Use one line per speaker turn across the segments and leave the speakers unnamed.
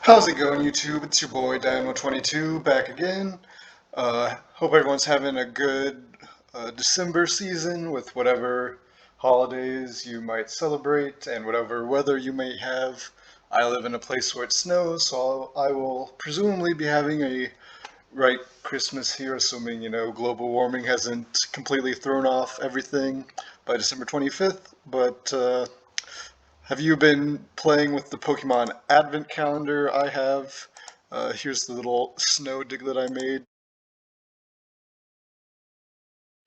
How's it going, YouTube? It's your boy Dino22 back again. Hope everyone's having a good December season with whatever holidays you might celebrate and whatever weather you may have. I live in a place where it snows, so I will presumably be having a right Christmas here, assuming global warming hasn't completely thrown off everything by December 25th. But have you been playing with the Pokemon Advent Calendar? I have. Here's the little snow diglet I made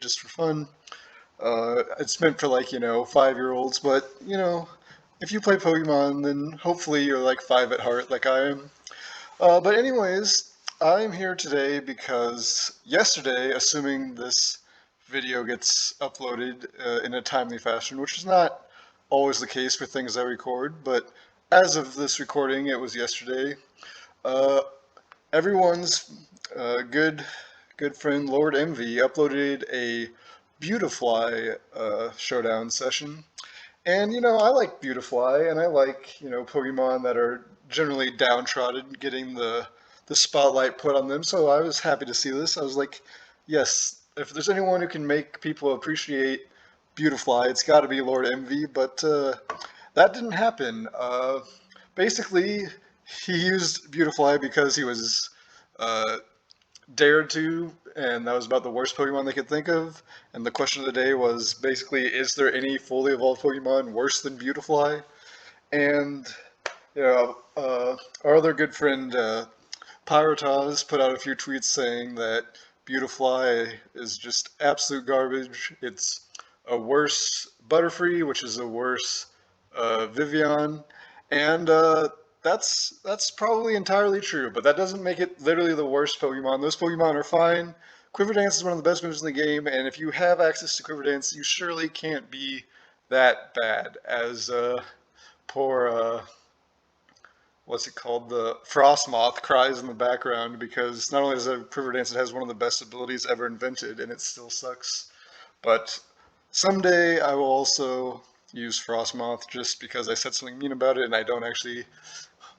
just for fun. It's meant for 5-year-olds, but if you play Pokemon, then hopefully you're like 5 at heart, like I am. But anyways, I'm here today because yesterday, assuming this video gets uploaded in a timely fashion, which is not always the case for things I record, but as of this recording, it was yesterday. Uh, Everyone's good friend Lord Envy uploaded a Beautifly showdown session, and I like Beautifly, and I like Pokemon that are generally downtrodden, getting the spotlight put on them. So I was happy to see this. I was like, yes, if there's anyone who can make people appreciate Beautifly, it's got to be Lord Envy. But that didn't happen. Basically, he used Beautifly because he was uh, dared to, and that was about the worst Pokemon they could think of. And the question of the day was basically, is there any fully evolved Pokemon worse than Beautifly? And our other good friend Pyrotaz put out a few tweets saying that Beautifly is just absolute garbage. It's a worse Butterfree, which is a worse Vivian, and that's probably entirely true. But that doesn't make it literally the worst Pokemon. Those Pokemon are fine. Quiver Dance is one of the best moves in the game, and if you have access to Quiver Dance, you surely can't be that bad as poor what's it called? The Frostmoth cries in the background because not only does it have Quiver Dance, it has one of the best abilities ever invented, and it still sucks. But someday I will also use Frostmoth just because I said something mean about it and I don't actually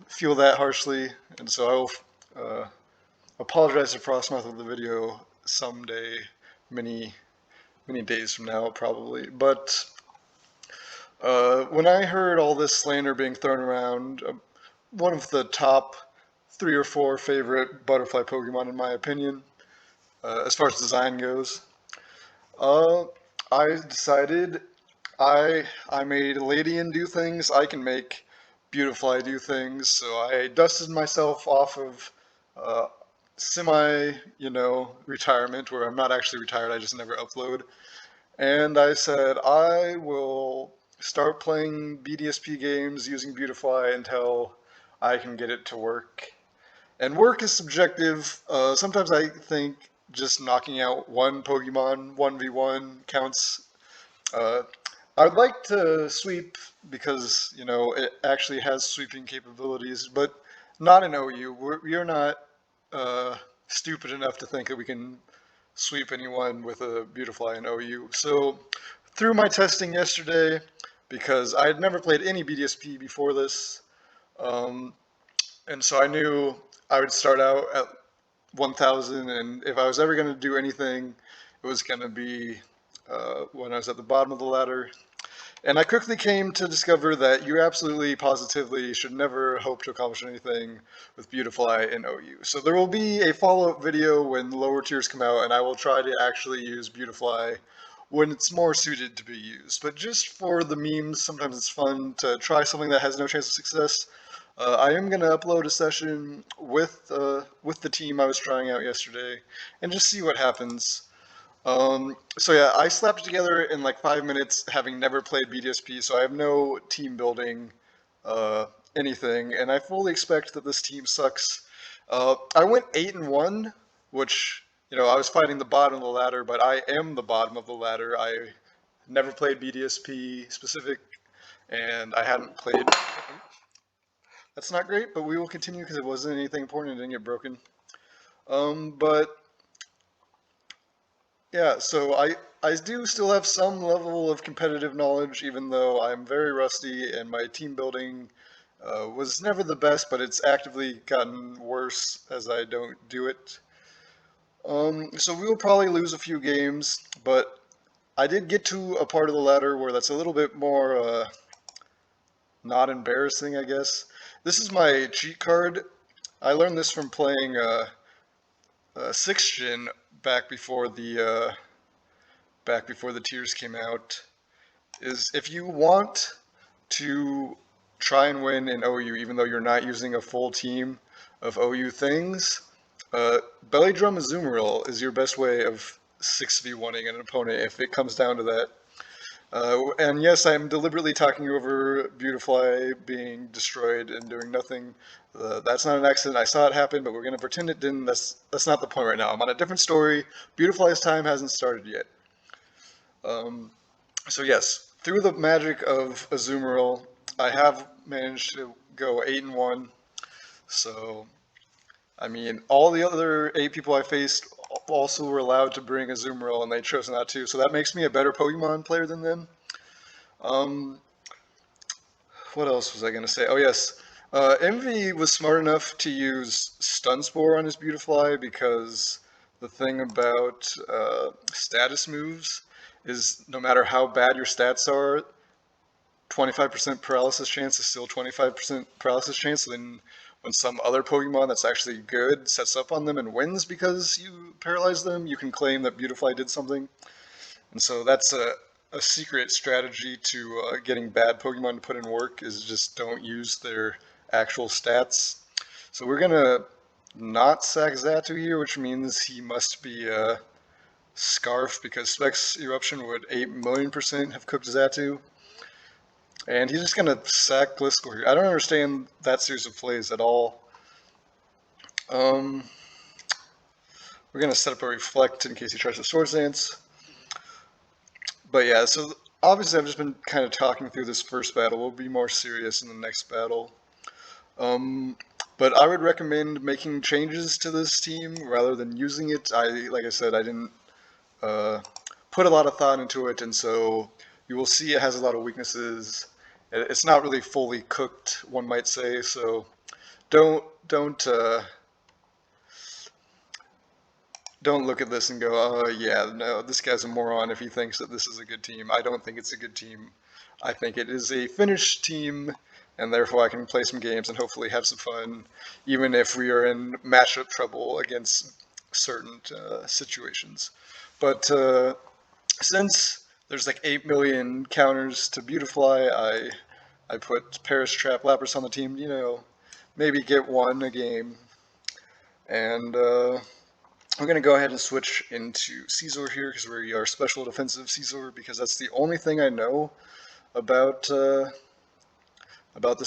feel that harshly, and so I will apologize to Frostmoth with the video someday, many many days from now probably. But when I heard all this slander being thrown around, one of the top 3 or 4 favorite butterfly Pokemon, in my opinion, as far as design goes. Uh, I decided I made Ladian do things. I can make Beautifly do things. So I dusted myself off of uh, semi, retirement, where I'm not actually retired. I just never upload. And I said I will start playing BDSP games using Beautifly until I can get it to work. And work is subjective. Sometimes I think just knocking out one Pokemon 1v1 counts. Uh, I'd like to sweep because, it actually has sweeping capabilities, but not in OU. We are not uh, stupid enough to think that we can sweep anyone with a Beautifly in OU. So, through my testing yesterday, because I had never played any BDSP before this, um, and so I knew I would start out at 1,000, and if I was ever going to do anything, it was going to be when I was at the bottom of the ladder. And I quickly came to discover that you absolutely, positively should never hope to accomplish anything with Beautifly in OU. So there will be a follow-up video when lower tiers come out, and I will try to actually use Beautifly when it's more suited to be used. But just for the memes, sometimes it's fun to try something that has no chance of success. I am going to upload a session with the team I was trying out yesterday, and just see what happens. So yeah, I slapped it together in like 5 minutes, having never played BDSP, so I have no team building uh, anything, and I fully expect that this team sucks. I went 8-1, which I was fighting the bottom of the ladder, but I am the bottom of the ladder. I never played BDSP specific, and I hadn't played. That's not great, but we will continue because it wasn't anything important. It didn't get broken. But yeah, so I do still have some level of competitive knowledge, even though I'm very rusty and my team building was never the best, but it's actively gotten worse as I don't do it. So we will probably lose a few games, but I did get to a part of the ladder where that's a little bit more not embarrassing, I guess. This is my cheat card. I learned this from playing 6th Gen back before the tiers came out. Is if you want to try and win in OU, even though you're not using a full team of OU things, Belly Drum Azumarill is your best way of 6v1ing an opponent if it comes down to that. And yes, I'm deliberately talking over Beautifly being destroyed and doing nothing. That's not an accident. I saw it happen, but we're going to pretend it didn't. That's not the point right now. I'm on a different story. Beautifly's time hasn't started yet. So yes, through the magic of Azumarill, I have managed to go 8-1. So I mean, all the other 8 people I faced also were allowed to bring Azumarill, and they chose not to. So that makes me a better Pokemon player than them. Um, what else was I going to say? Oh, yes. Envy was smart enough to use Stun Spore on his Beautifly because the thing about status moves is no matter how bad your stats are, 25% paralysis chance is still 25% paralysis chance. So then when some other Pokemon that's actually good sets up on them and wins because you paralyze them, you can claim that Beautifly did something. And so that's a secret strategy to getting bad Pokemon to put in work is just don't use their actual stats. So we're going to not sack Xatu here, which means he must be Scarf because Specs Eruption would 8,000,000% have cooked Xatu. And he's just going to sack Gliscor here. I don't understand that series of plays at all. We're going to set up a Reflect in case he tries to Swords Dance. But yeah, so obviously I've just been kind of talking through this first battle. We'll be more serious in the next battle. But I would recommend making changes to this team rather than using it. Like I said, I didn't put a lot of thought into it, and so you will see it has a lot of weaknesses. It's not really fully cooked, one might say. So don't look at this and go, oh yeah, no, this guy's a moron if he thinks that this is a good team. I don't think it's a good team. I think it is a finished team, and therefore I can play some games and hopefully have some fun, even if we are in matchup trouble against certain situations. But since there's like 8 million counters to Beautifly, I put Paris Trap Lapras on the team, maybe get one a game. And we're going to go ahead and switch into Caesar here because we are special defensive Caesar because that's the only thing I know about this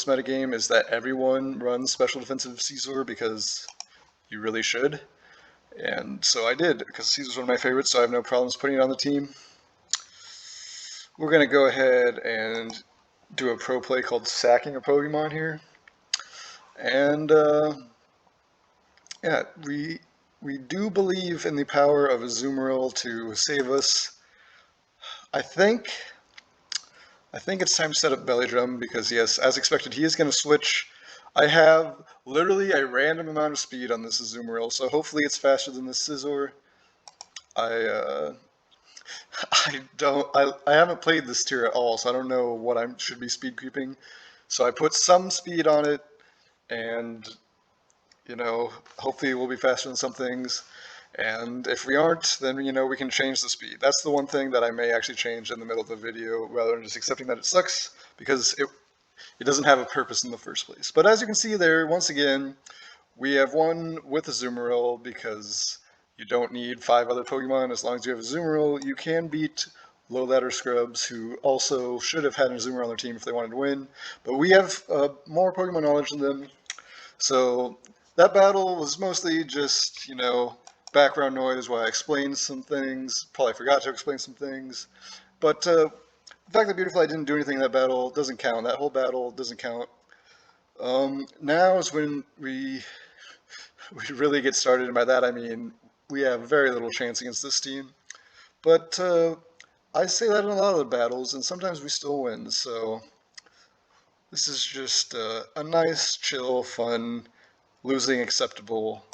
metagame is that everyone runs special defensive Caesar because you really should. And so I did because Caesar's one of my favorites, so I have no problems putting it on the team. We're going to go ahead and do a pro play called Sacking a Pokemon here. And yeah, we do believe in the power of Azumarill to save us. I think it's time to set up Belly Drum because yes, as expected, he is going to switch. I have literally a random amount of speed on this Azumarill, so hopefully it's faster than the Scizor. I haven't played this tier at all, so I don't know what I should be speed creeping. So I put some speed on it, and hopefully we'll be faster than some things. And if we aren't, then we can change the speed. That's the one thing that I may actually change in the middle of the video, rather than just accepting that it sucks, because it doesn't have a purpose in the first place. But as you can see there, once again, we have won with Azumarill because you don't need 5 other Pokemon. As long as you have Azumarill, you can beat low ladder scrubs who also should have had an Azumarill on their team if they wanted to win. But we have more Pokemon knowledge than them. So that battle was mostly just, background noise while I explained some things. Probably forgot to explain some things. But the fact that Beautifly didn't do anything in that battle doesn't count. That whole battle doesn't count. Now is when we really get started, and by that I mean we have very little chance against this team. But I say that in a lot of the battles, and sometimes we still win. So This is just a nice, chill, fun, losing acceptable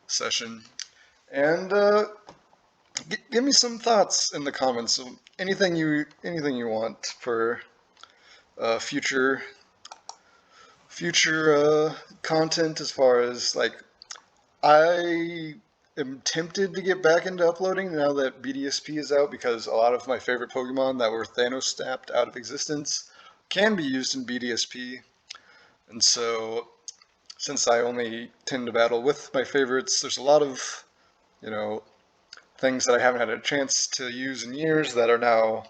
session. And give me some thoughts in the comments. Anything you want for future content, as far as like, I am tempted to get back into uploading now that BDSP is out, because a lot of my favorite Pokemon that were Thanos snapped out of existence can be used in BDSP. And so, since I only tend to battle with my favorites, there's a lot of, you know, things that I haven't had a chance to use in years that are now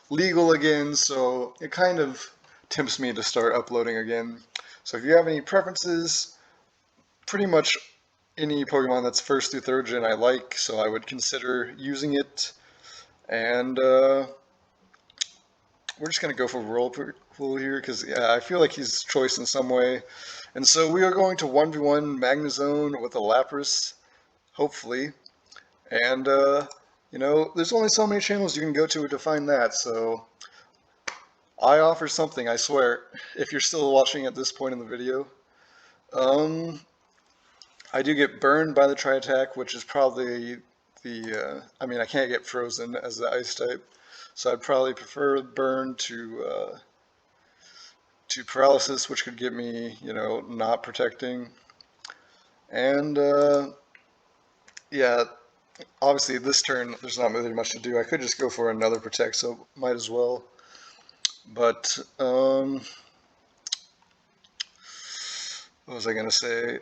legal again. So it kind of tempts me to start uploading again. So if you have any preferences, pretty much any Pokemon that's first through third gen I like, so I would consider using it. And we're just going to go for Whirlpool here, because yeah, I feel like he's choice in some way. And so we are going to 1v1 Magnezone with a Lapras, hopefully. And, there's only so many channels you can go to find that, so I offer something, I swear, if you're still watching at this point in the video. I do get burned by the Tri-Attack, which is probably I can't get frozen as the Ice type, so I'd probably prefer burn to paralysis, which could get me, not protecting. And, yeah, obviously this turn there's not really much to do. I could just go for another protect, so might as well. But, what was I going to say?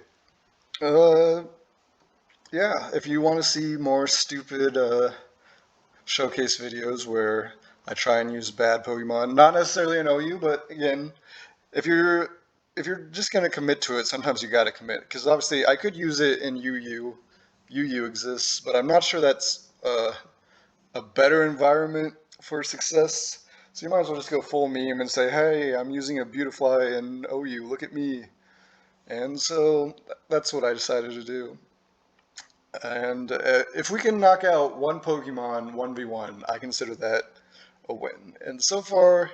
Yeah, if you want to see more stupid showcase videos where I try and use bad Pokemon, not necessarily an OU, but again, if you're just gonna commit to it, sometimes you gotta commit. Because obviously, I could use it in UU. UU exists, but I'm not sure that's a better environment for success. So you might as well just go full meme and say, "Hey, I'm using a Beautifly in OU. Look at me." And so that's what I decided to do. And if we can knock out one Pokemon 1v1, I consider that a win. And so far,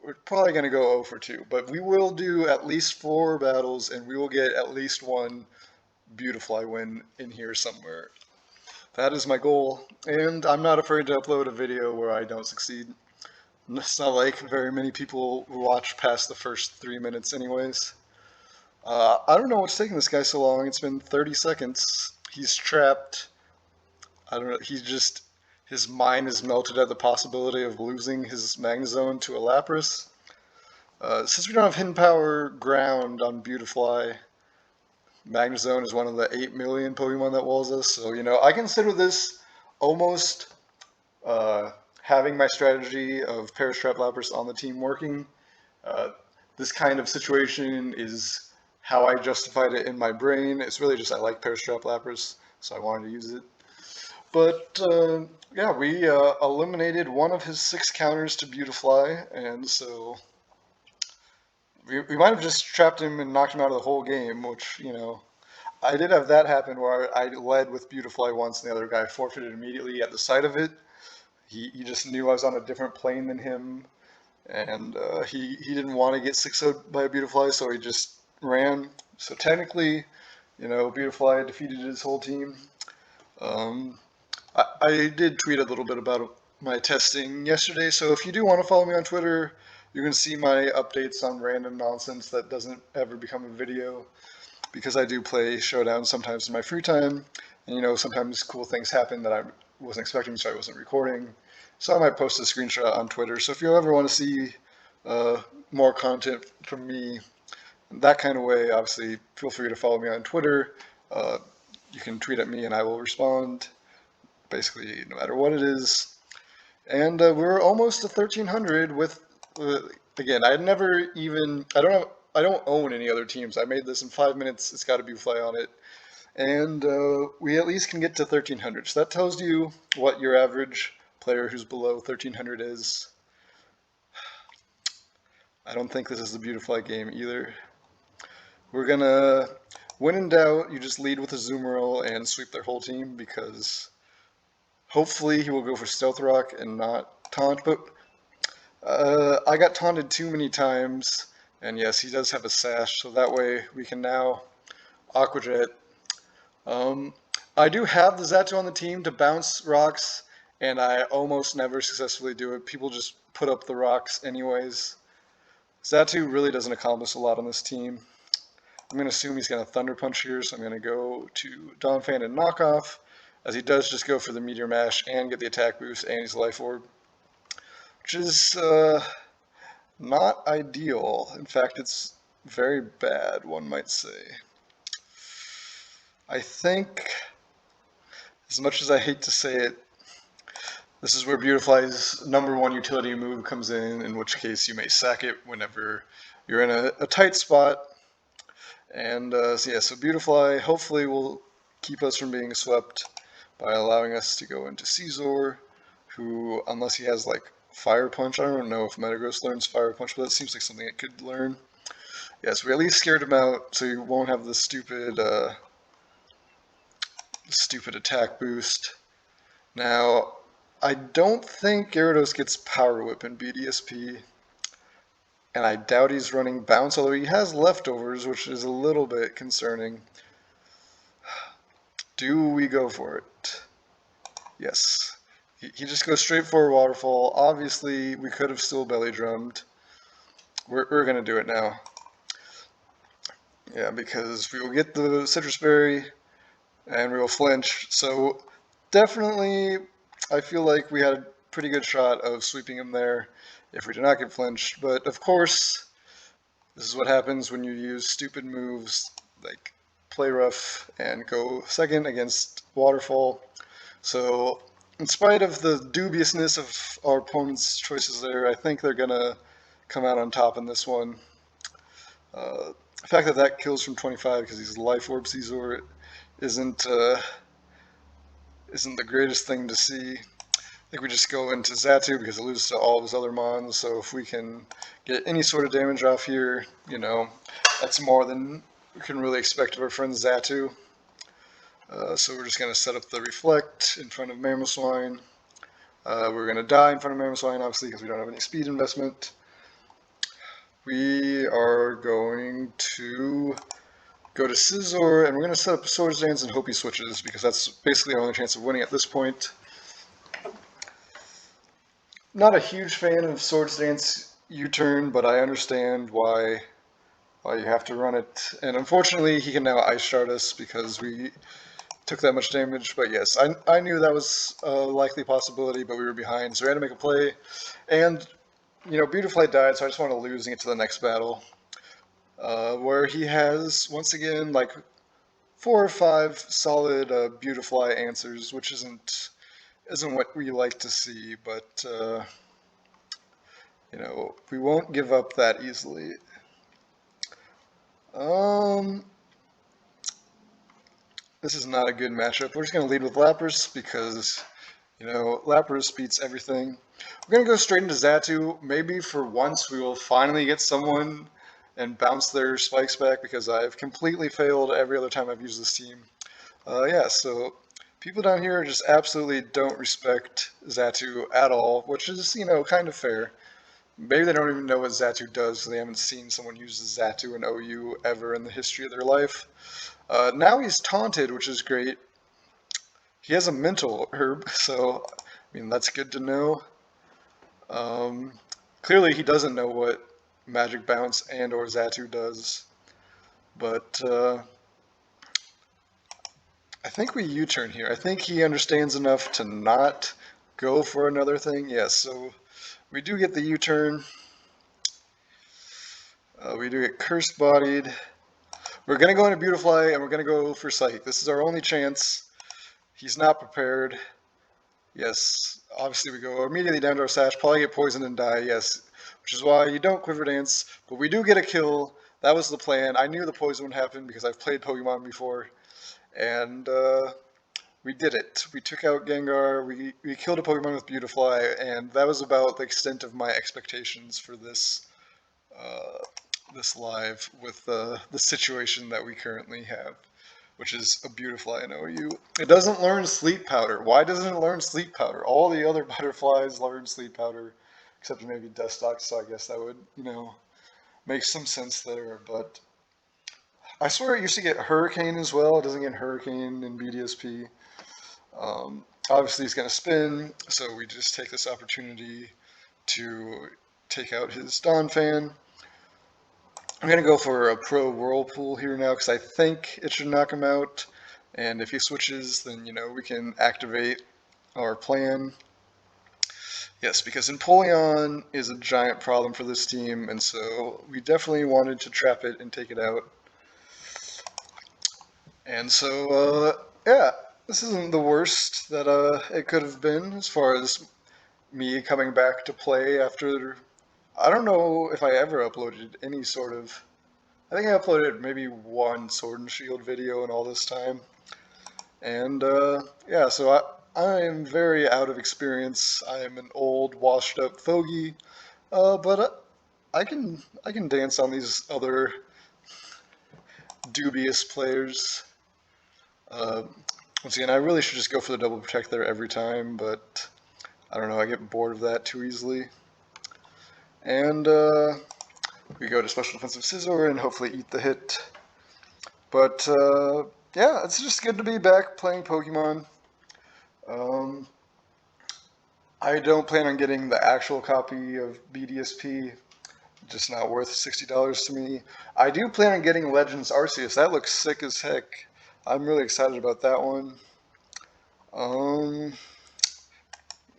we're probably going to go 0 for 2. But we will do at least 4 battles, and we will get at least one Beautifly win in here somewhere. That is my goal. And I'm not afraid to upload a video where I don't succeed. It's not like very many people watch past the first 3 minutes anyways. I don't know what's taking this guy so long. It's been 30 seconds. He's trapped. I don't know. His mind is melted at the possibility of losing his Magnezone to a Lapras. Since we don't have Hidden Power Ground on Beautifly, Magnezone is one of the 8 million Pokemon that walls us. So, I consider this almost having my strategy of Parastrap Lapras on the team working. This kind of situation is how I justified it in my brain. It's really just I like Parastrap Lapras, so I wanted to use it. But, yeah, we eliminated one of his 6 counters to Beautifly, and so we might have just trapped him and knocked him out of the whole game, which, I did have that happen where I led with Beautifly once and the other guy forfeited immediately at the sight of it. He just knew I was on a different plane than him, and he didn't want to get 6-0'd by a Beautifly, so he just ran. So technically, Beautifly defeated his whole team. I did tweet a little bit about my testing yesterday, so if you do want to follow me on Twitter, you can see my updates on random nonsense that doesn't ever become a video, because I do play Showdown sometimes in my free time, and sometimes cool things happen that I wasn't expecting, so I wasn't recording. So I might post a screenshot on Twitter. So if you ever want to see more content from me that kind of way, obviously feel free to follow me on Twitter. You can tweet at me and I will respond, basically no matter what it is. And we're almost to 1300 with, again, I don't own any other teams. I made this in 5 minutes. It's got to be Fly on it. And we at least can get to 1300. So that tells you what your average player who's below 1300 is. I don't think this is a Beautifly game either. We're gonna, when in doubt, you just lead with a Zoomerl and sweep their whole team, because hopefully he will go for Stealth Rock and not Taunt. But I got taunted too many times, and yes, he does have a sash, so that way we can now Aquajet. Um, I do have the Zatu on the team to bounce rocks, and I almost never successfully do it. People just put up the rocks anyways. Zatu really doesn't accomplish a lot on this team. I'm going to assume he's going to Thunder Punch here, so I'm going to go to Donphan and Knockoff, as he does just go for the Meteor Mash and get the attack boost, and he's Life Orb, which is not ideal. In fact, it's very bad, one might say. I think, as much as I hate to say it, this is where Beautifly's #1 utility move comes in which case you may sack it whenever you're in a tight spot. And so Beautifly hopefully will keep us from being swept by allowing us to go into Caesar, who, unless he has like Fire Punch, I don't know if Metagross learns Fire Punch, but that seems like something it could learn. Yes, we at least scared him out, so he won't have the stupid attack boost. Now, I don't think Gyarados gets Power Whip in BDSP, and I doubt he's running Bounce, although he has leftovers, which is a little bit concerning. Do we go for it? Yes. He just goes straight for a Waterfall. Obviously, we could have still Belly Drummed. We're going to do it now. Yeah, because we will get the Citrus Berry, and we will flinch. So, definitely, I feel like we had a pretty good shot of sweeping him there if we did not get flinched. But, of course, this is what happens when you use stupid moves like Play Rough and go second against Waterfall. So, in spite of the dubiousness of our opponent's choices there, I think they're going to come out on top in this one. The fact that that kills from 25 because he's Life Orb Caesar isn't the greatest thing to see. I think we just go into Zatu because it loses to all of his other mons, so if we can get any sort of damage off here, that's more than we can really expect of our friend Zatu. So we're just going to set up the Reflect in front of Mamoswine. We're going to die in front of Mamoswine, obviously, because we don't have any speed investment. We are going to go to Scizor, and we're going to set up a Swords Dance and hope he switches, because that's basically our only chance of winning at this point. Not a huge fan of Swords Dance U-turn, but I understand why you have to run it. And unfortunately, he can now Ice Shard us because we took that much damage. But yes, I knew that was a likely possibility, but we were behind, so we had to make a play. And, Beautifly died, so I just wanted losing it to the next battle. Where he has, once again, like 4 or 5 solid Beautifly answers, which isn't what we like to see, but we won't give up that easily. This is not a good matchup. We're just going to lead with Lapras because, Lapras beats everything. We're going to go straight into Zatu. Maybe for once we will finally get someone and bounce their spikes back because I've completely failed every other time I've used this team. So people down here just absolutely don't respect Zatu at all, which is, kind of fair. Maybe they don't even know what Zatu does, so they haven't seen someone use Zatu in OU ever in the history of their life. Now he's taunted, which is great. He has a mental herb, so, that's good to know. Clearly he doesn't know what Magic Bounce and or Zatu does, but I think we U-turn here. I think he understands enough to not go for another thing. Yes, so we do get the U-turn. We do get Cursed Bodied. We're going to go into Beautifly, and we're going to go for Psychic. This is our only chance. He's not prepared. Yes, obviously we go immediately down to our Sash, probably get poisoned and die, yes. Which is why you don't Quiver Dance, but we do get a kill. That was the plan. I knew the poison would happen because I've played Pokemon before. And we did it. We took out Gengar, we killed a Pokemon with Beautifly, and that was about the extent of my expectations for this live with the situation that we currently have, which is a Beautifly in OU. It doesn't learn Sleep Powder. Why doesn't it learn Sleep Powder? All the other butterflies learn Sleep Powder. except maybe Deathstalk, so I guess that would, make some sense there. But I swear it used to get Hurricane as well. It doesn't get Hurricane in BDSP. Obviously, he's going to spin, so we just take this opportunity to take out his Dawn fan. I'm going to go for a Pro Whirlpool here now because I think it should knock him out. And if he switches, then, we can activate our plan. Yes, because Empoleon is a giant problem for this team, and so we definitely wanted to trap it and take it out. And so, yeah, this isn't the worst that it could have been as far as me coming back to play after. I don't know if I ever uploaded any sort of. I think I uploaded maybe one Sword and Shield video in all this time. And yeah, so I am very out of experience. I am an old, washed-up fogey, but I can dance on these other dubious players. Once again, I really should just go for the double protect there every time, but I don't know, I get bored of that too easily. And we go to Special Defensive Scissor and hopefully eat the hit. But yeah, it's just good to be back playing Pokemon. I don't plan on getting the actual copy of BDSP, just not worth $60 to me. I do plan on getting Legends Arceus. That looks sick as heck. I'm really excited about that one. I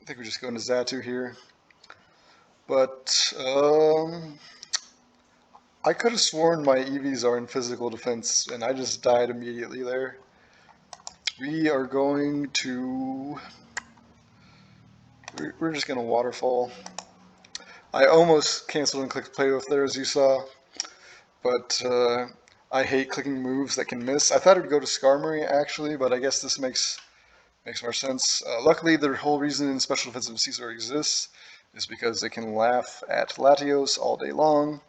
think we just go into Xatu here. But I could have sworn my EVs are in physical defense, and I just died immediately there. We are going to... We're just going to Waterfall. I almost canceled and clicked Play With there, as you saw. But I hate clicking moves that can miss. I thought it would go to Skarmory, actually, but I guess this makes more sense. Luckily, the whole reason Special Defensive Scissor exists is because it can laugh at Latios all day long.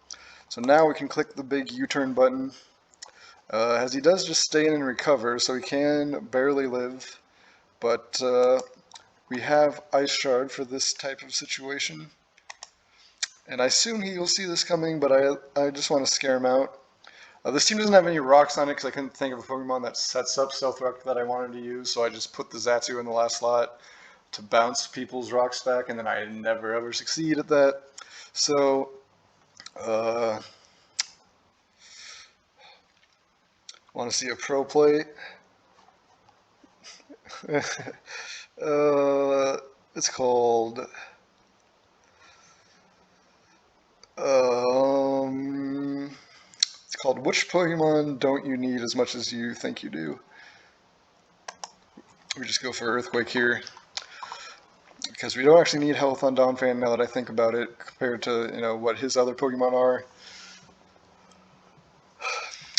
So now we can click the big U-turn button, as he does just stay in and recover, so he can barely live. But we have Ice Shard for this type of situation. And I assume he will see this coming, but I just want to scare him out. This team doesn't have any rocks on it because I couldn't think of a Pokemon that sets up Stealth Rock that I wanted to use, so I just put the Xatu in the last slot to bounce people's rocks back, and then I never ever succeed at that. So, want to see a pro play? It's called... it's called Which Pokemon Don't You Need As Much As You Think You Do? We just go for Earthquake here, because we don't actually need health on Donphan now that I think about it, compared to, what his other Pokemon are.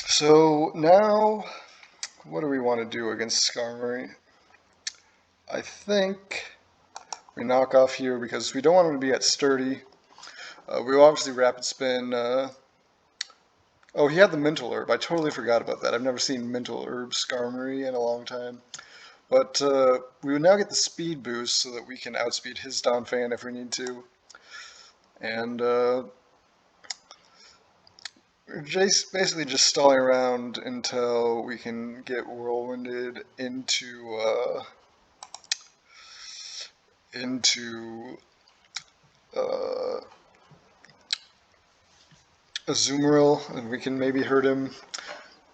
So now, what do we want to do against Skarmory? I think we knock off here because we don't want him to be at Sturdy. We will obviously Rapid Spin. Oh, he had the Mental Herb. I totally forgot about that. I've never seen Mental Herb Skarmory in a long time. But we would now get the Speed Boost so that we can outspeed his Donphan if we need to. And we're basically just stalling around until we can get Whirlwinded into Azumarill, and we can maybe hurt him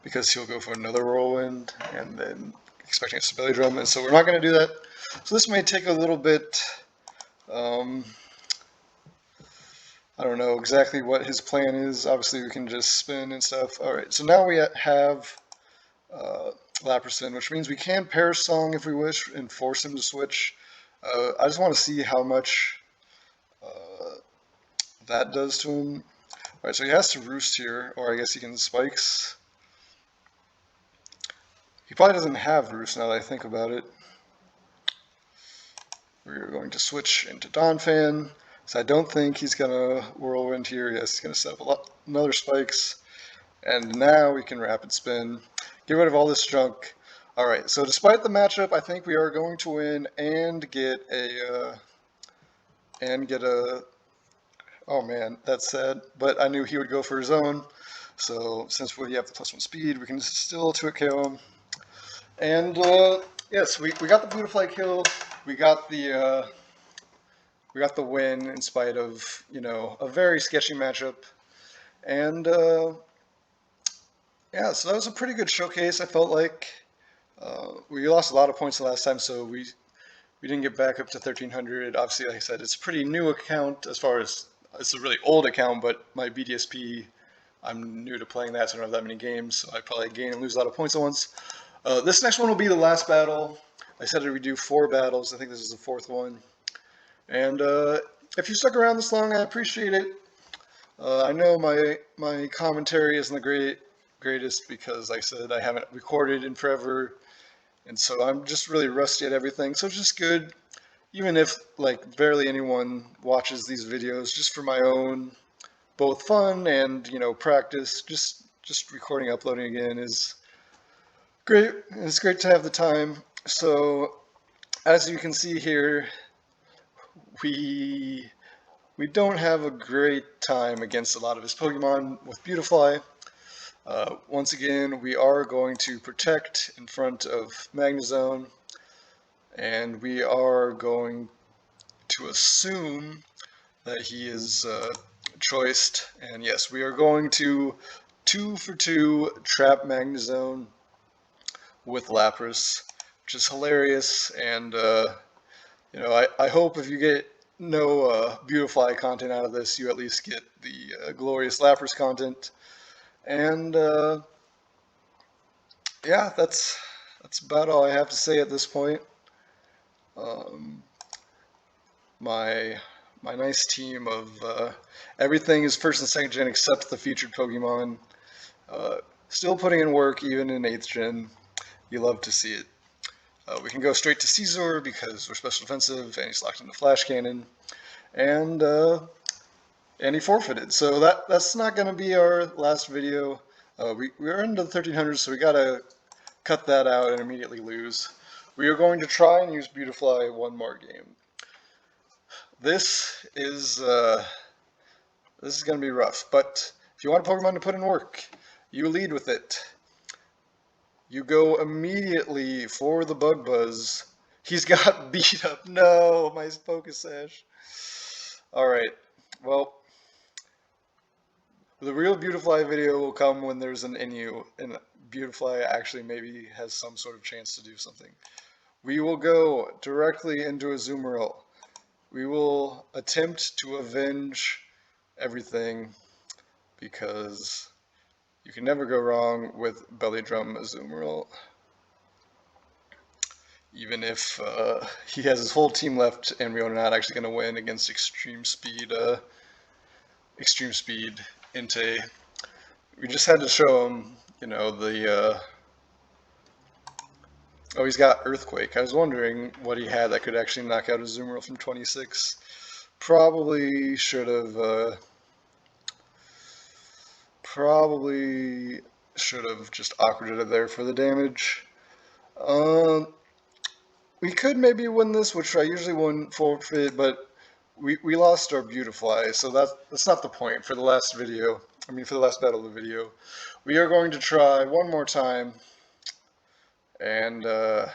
because he'll go for another Whirlwind and then expecting a Stability Drum, and so we're not going to do that. So this may take a little bit. I don't know exactly what his plan is. Obviously, we can just spin and stuff. All right, so now we have Lapras, which means we can Perish Song if we wish and force him to switch. I just want to see how much that does to him. Alright, so he has to Roost here, or I guess he can Spikes. He probably doesn't have Roost now that I think about it. We're going to switch into Donphan. So I don't think he's going to Whirlwind here. Yes, he's going to set up another Spikes. And now we can Rapid Spin. Get rid of all this junk. Alright, so despite the matchup, I think we are going to win and get a Oh man, that's sad. But I knew he would go for his own. So since we have the +1 speed, we can still 2-hit KO him. And yes, we got the Beautifly kill. We got the win in spite of a very sketchy matchup. And yeah, so that was a pretty good showcase. I felt like we lost a lot of points the last time, so we didn't get back up to 1300. Obviously, like I said, it's a pretty new account as far as it's a really old account, but my BDSP, I'm new to playing that, so I don't have that many games, so I probably gain and lose a lot of points at once. This next one will be the last battle. I said we do 4 battles. I think this is the 4th one. And if you stuck around this long, I appreciate it. I know my commentary isn't the greatest because, like I said, I haven't recorded in forever, and so I'm just really rusty at everything. So it's just good, even if like barely anyone watches these videos, just for my own both fun and practice. Just recording, uploading again is great. It's great to have the time. So as you can see here, we don't have a great time against a lot of his Pokemon with Beautifly. Once again, we are going to protect in front of Magnezone, and we are going to assume that he is choiced. And yes, we are going to 2 for 2 trap Magnezone with Lapras, which is hilarious. And I hope if you get no Beautifly content out of this, you at least get the glorious Lapras content. And yeah, that's about all I have to say at this point. My nice team of everything is 1st and 2nd gen except the featured Pokemon. Still putting in work even in 8th gen. You love to see it. We can go straight to Caesar because we're special defensive and he's locked into Flash Cannon. And he forfeited. So that's not going to be our last video. We're into the 1300s, so we got to cut that out and immediately lose. We are going to try and use Beautifly one more game. This is going to be rough, but if you want a Pokemon to put in work, you lead with it. You go immediately for the Bug Buzz. He's got beat up. No, my Pokesash. Alright, well, the real Beautifly video will come when there's an Inu, and Beautifly actually maybe has some sort of chance to do something. We will go directly into a Azumarill. We will attempt to avenge everything because you can never go wrong with Belly Drum Azumarill. Even if he has his whole team left and we are not actually going to win against Extreme Speed Entei. We just had to show him, oh, he's got Earthquake. I was wondering what he had that could actually knock out a Azumarill from 26. Probably should have just awkwarded it there for the damage. We could maybe win this, which I usually wouldn't forfeit, but we lost our Beautifly, so that's not the point for the last video. I mean, for the last battle of the video. We are going to try one more time, and yeah,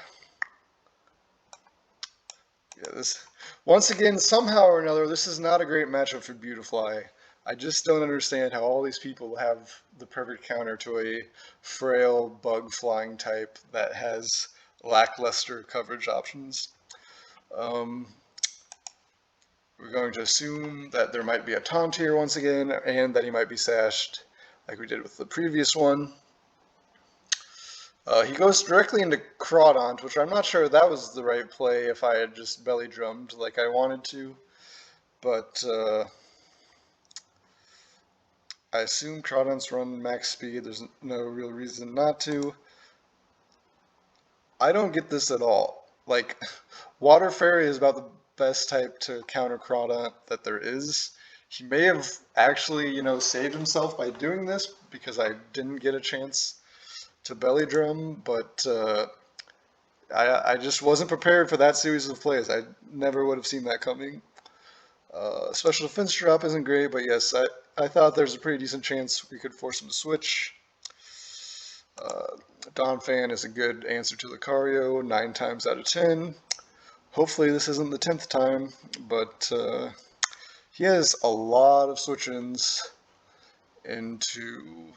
this once again, somehow or another, this is not a great matchup for Beautifly. I just don't understand how all these people have the perfect counter to a frail bug flying type that has lackluster coverage options. We're going to assume that there might be a taunt here once again, and that he might be sashed like we did with the previous one. He goes directly into Crawdaunt, which I'm not sure that was the right play if I had just belly drummed like I wanted to. But I assume Crawdaunt's run max speed. There's no real reason not to. I don't get this at all. Like, Water Fairy is about the best type to counter Crawdaunt that there is. He may have actually, saved himself by doing this because I didn't get a chance to belly drum, but I just wasn't prepared for that series of plays. I never would have seen that coming. Special defense drop isn't great, but yes, I thought there's a pretty decent chance we could force him to switch. Don Fan is a good answer to Lucario, 9 times out of 10. Hopefully this isn't the 10th time, but he has a lot of switch-ins into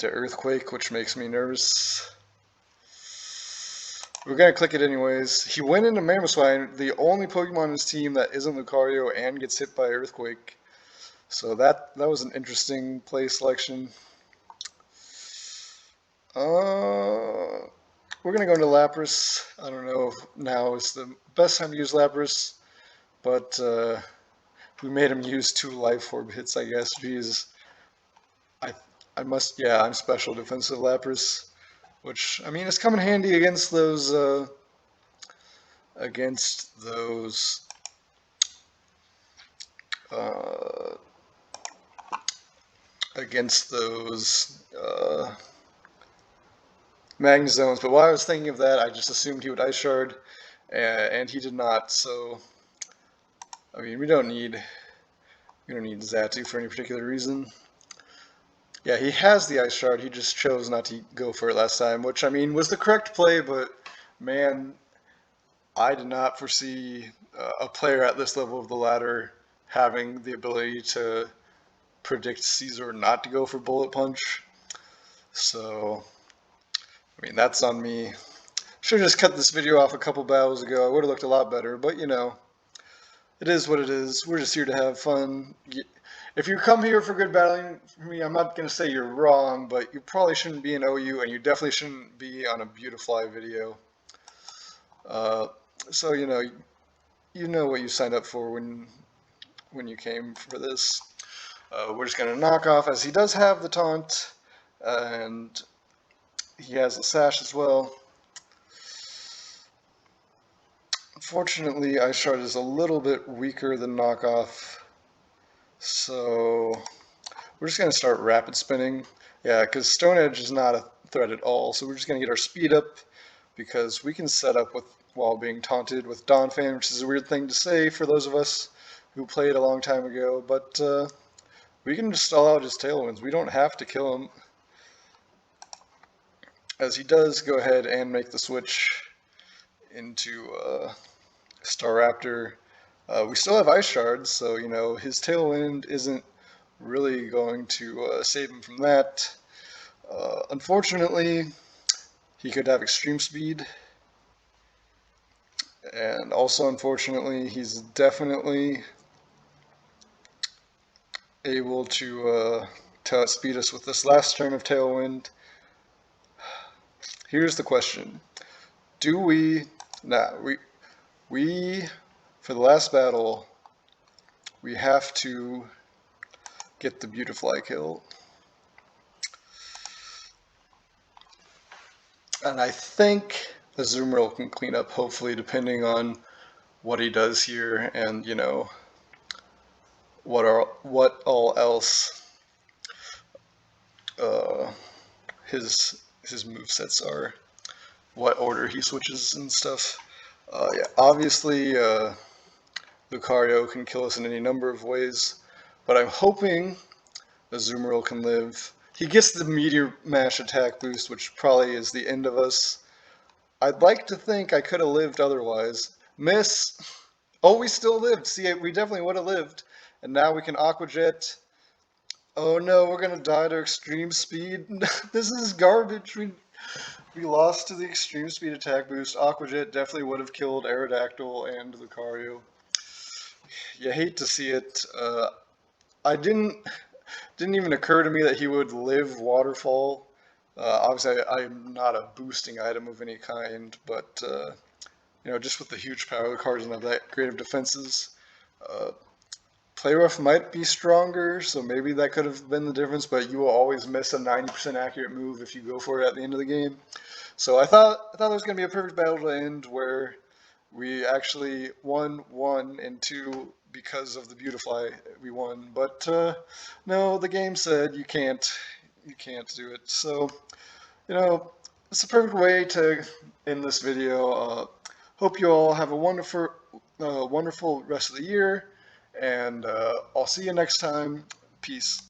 Earthquake, which makes me nervous. We're going to click it anyways. He went into Mamoswine, the only Pokemon in his team that isn't Lucario and gets hit by Earthquake. So that was an interesting play selection. We're going to go into Lapras. I don't know if now is the best time to use Lapras, but we made him use 2 Life Orb hits, I guess. Jeez. I'm special defensive Lapras, which, I mean, it's come in handy against those, Magnezones, but while I was thinking of that, I just assumed he would Ice Shard, and he did not, so, I mean, we don't need Xatu for any particular reason. Yeah, he has the Ice Shard, he just chose not to go for it last time, which, I mean, was the correct play, but, man, I did not foresee a player at this level of the ladder having the ability to predict Caesar not to go for Bullet Punch, so... I mean, that's on me. Should have just cut this video off a couple battles ago. I would have looked a lot better, but you know, it is what it is. We're just here to have fun. If you come here for good battling for me, I'm not going to say you're wrong, but you probably shouldn't be an OU, and you definitely shouldn't be on a Beautifly video. So you know what you signed up for when you came for this. We're just going to knock off, as he does have the taunt, and he has the sash as well. Unfortunately, Ice Shard is a little bit weaker than knockoff, so we're just going to start rapid spinning. Yeah, because Stone Edge is not a threat at all, so we're just going to get our speed up, because we can set up while being taunted with Donphan, which is a weird thing to say for those of us who played a long time ago, but we can just stall out his Tailwinds. We don't have to kill him, as he does go ahead and make the switch into Staraptor. We still have Ice Shards, so you know his Tailwind isn't really going to save him from that. Unfortunately, he could have Extreme Speed, and also unfortunately, he's definitely able to outspeed us with this last turn of Tailwind. Here's the question: do we? We for the last battle, we have to get the Beautifly kill, and I think Azumarill can clean up, hopefully, depending on what he does here, and you know what all else his movesets are, what order he switches and stuff. Yeah, obviously Lucario can kill us in any number of ways, but I'm hoping Azumarill can live. He gets the Meteor Mash attack boost, which probably is the end of us. I'd like to think I could have lived otherwise. Miss! Oh, we still lived. See, we definitely would have lived. And now we can Aqua Jet. Oh no, we're gonna die to Extreme Speed. This is garbage. We lost to the Extreme Speed attack boost. Aqua Jet definitely would have killed Aerodactyl and Lucario. You hate to see it. I didn't even occur to me that he would live Waterfall. Obviously, I'm not a boosting item of any kind, but you know, just with the huge power, the card doesn't have that great of defenses. Play Rough might be stronger, so maybe that could have been the difference, but you will always miss a 90% accurate move if you go for it at the end of the game. So I thought there was going to be a perfect battle to end where we actually won 1 and 2 because of the Beautifly. We won, but no, the game said you can't do it. So, you know, it's a perfect way to end this video. Hope you all have a wonderful rest of the year, and I'll see you next time. Peace.